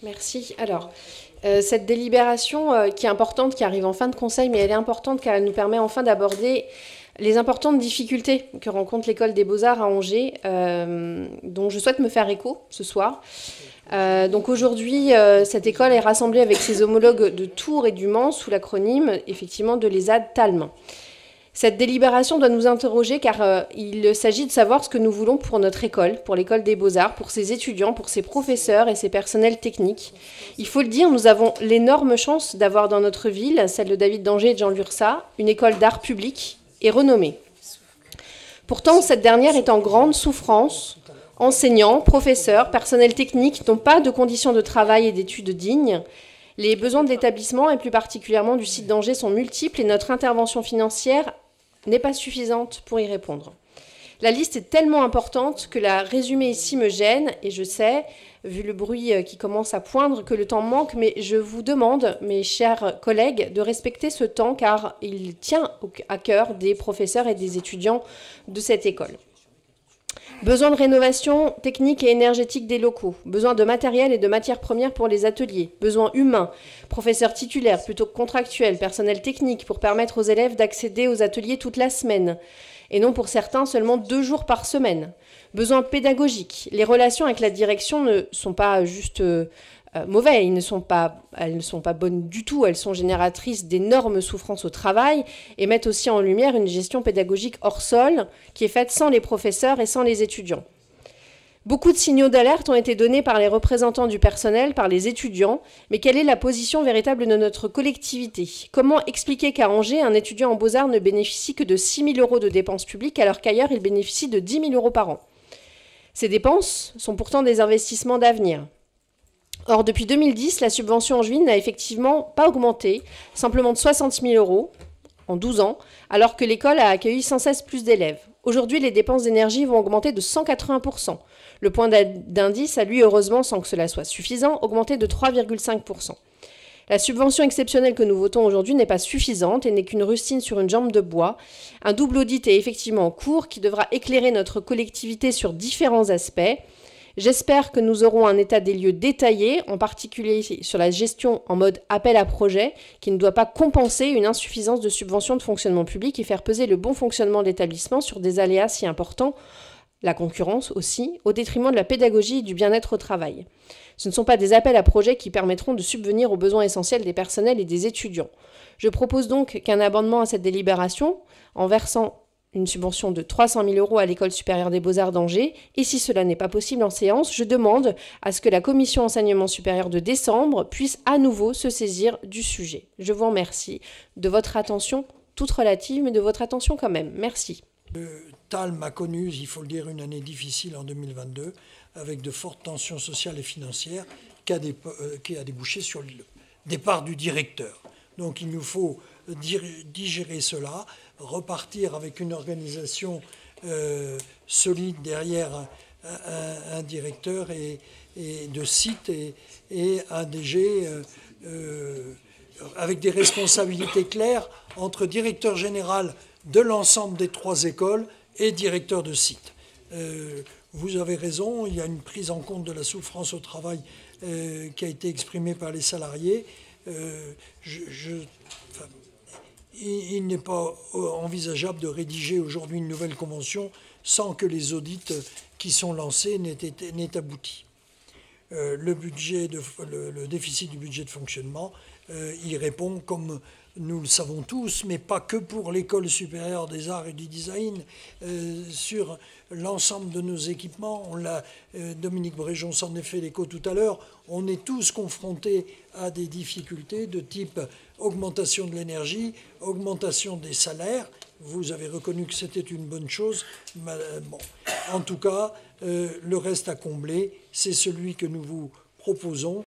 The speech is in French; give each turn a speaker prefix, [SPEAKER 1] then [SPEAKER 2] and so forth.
[SPEAKER 1] Merci. Alors, cette délibération qui est importante, qui arrive en fin de conseil, mais elle est importante car elle nous permet enfin d'aborder les importantes difficultés que rencontre l'école des Beaux-Arts à Angers, dont je souhaite me faire écho ce soir. Donc aujourd'hui, cette école est rassemblée avec ses homologues de Tours et du Mans sous l'acronyme, effectivement, de l'ESAD Talm. Cette délibération doit nous interroger car il s'agit de savoir ce que nous voulons pour notre école, pour l'école des Beaux-Arts, pour ses étudiants, pour ses professeurs et ses personnels techniques. Il faut le dire, nous avons l'énorme chance d'avoir dans notre ville, celle de David d'Angers et de Jean Lursa, une école d'art public et renommée. Pourtant, cette dernière est en grande souffrance. Enseignants, professeurs, personnel technique n'ont pas de conditions de travail et d'études dignes. Les besoins de l'établissement, et plus particulièrement du site d'Angers, sont multiples et notre intervention financière n'est pas suffisante pour y répondre. La liste est tellement importante que la résumer ici me gêne, et je sais, vu le bruit qui commence à poindre, que le temps manque, mais je vous demande, mes chers collègues, de respecter ce temps, car il tient à cœur des professeurs et des étudiants de cette école. Besoin de rénovation technique et énergétique des locaux, besoin de matériel et de matières premières pour les ateliers, besoin humain, professeurs titulaires plutôt que contractuels, personnel technique pour permettre aux élèves d'accéder aux ateliers toute la semaine, et non pour certains seulement 2 jours par semaine. Besoin pédagogique, les relations avec la direction ne sont pas juste mauvais, elles ne sont pas bonnes du tout, elles sont génératrices d'énormes souffrances au travail et mettent aussi en lumière une gestion pédagogique hors sol qui est faite sans les professeurs et sans les étudiants. Beaucoup de signaux d'alerte ont été donnés par les représentants du personnel, par les étudiants, mais quelle est la position véritable de notre collectivité? Comment expliquer qu'à Angers, un étudiant en beaux-arts ne bénéficie que de 6 000 € de dépenses publiques alors qu'ailleurs, il bénéficie de 10 000 € par an? Ces dépenses sont pourtant des investissements d'avenir. Or, depuis 2010, la subvention angevine n'a effectivement pas augmenté, simplement de 60 000 € en 12 ans, alors que l'école a accueilli sans cesse plus d'élèves. Aujourd'hui, les dépenses d'énergie vont augmenter de 180%. Le point d'indice a, lui, heureusement, sans que cela soit suffisant, augmenté de 3,5%. La subvention exceptionnelle que nous votons aujourd'hui n'est pas suffisante et n'est qu'une rustine sur une jambe de bois. Un double audit est effectivement en cours qui devra éclairer notre collectivité sur différents aspects. J'espère que nous aurons un état des lieux détaillé, en particulier sur la gestion en mode appel à projet, qui ne doit pas compenser une insuffisance de subventions de fonctionnement public et faire peser le bon fonctionnement de l'établissement sur des aléas si importants, la concurrence aussi, au détriment de la pédagogie et du bien-être au travail. Ce ne sont pas des appels à projets qui permettront de subvenir aux besoins essentiels des personnels et des étudiants. Je propose donc qu'un amendement à cette délibération, en versant une subvention de 300 000 € à l'École supérieure des Beaux-Arts d'Angers, et si cela n'est pas possible en séance, je demande à ce que la commission enseignement supérieur de décembre puisse à nouveau se saisir du sujet. Je vous remercie de votre attention, toute relative, mais de votre attention quand même. Merci.
[SPEAKER 2] Talm a connu, il faut le dire, une année difficile en 2022, avec de fortes tensions sociales et financières, qui a débouché sur le départ du directeur. Donc il nous faut digérer cela, repartir avec une organisation solide derrière un directeur et de site et un DG avec des responsabilités claires entre directeur général de l'ensemble des 3 écoles et directeur de site. Vous avez raison, il y a une prise en compte de la souffrance au travail qui a été exprimée par les salariés. Il n'est pas envisageable de rédiger aujourd'hui une nouvelle convention sans que les audits qui sont lancés n'aient abouti. Le déficit du budget de fonctionnement y répond comme nous le savons tous, mais pas que pour l'École supérieure des arts et du design, sur l'ensemble de nos équipements. Dominique Bréjon s'en est fait l'écho tout à l'heure. On est tous confrontés à des difficultés de type augmentation de l'énergie, augmentation des salaires. Vous avez reconnu que c'était une bonne chose. Bon. En tout cas, le reste à combler, c'est celui que nous vous proposons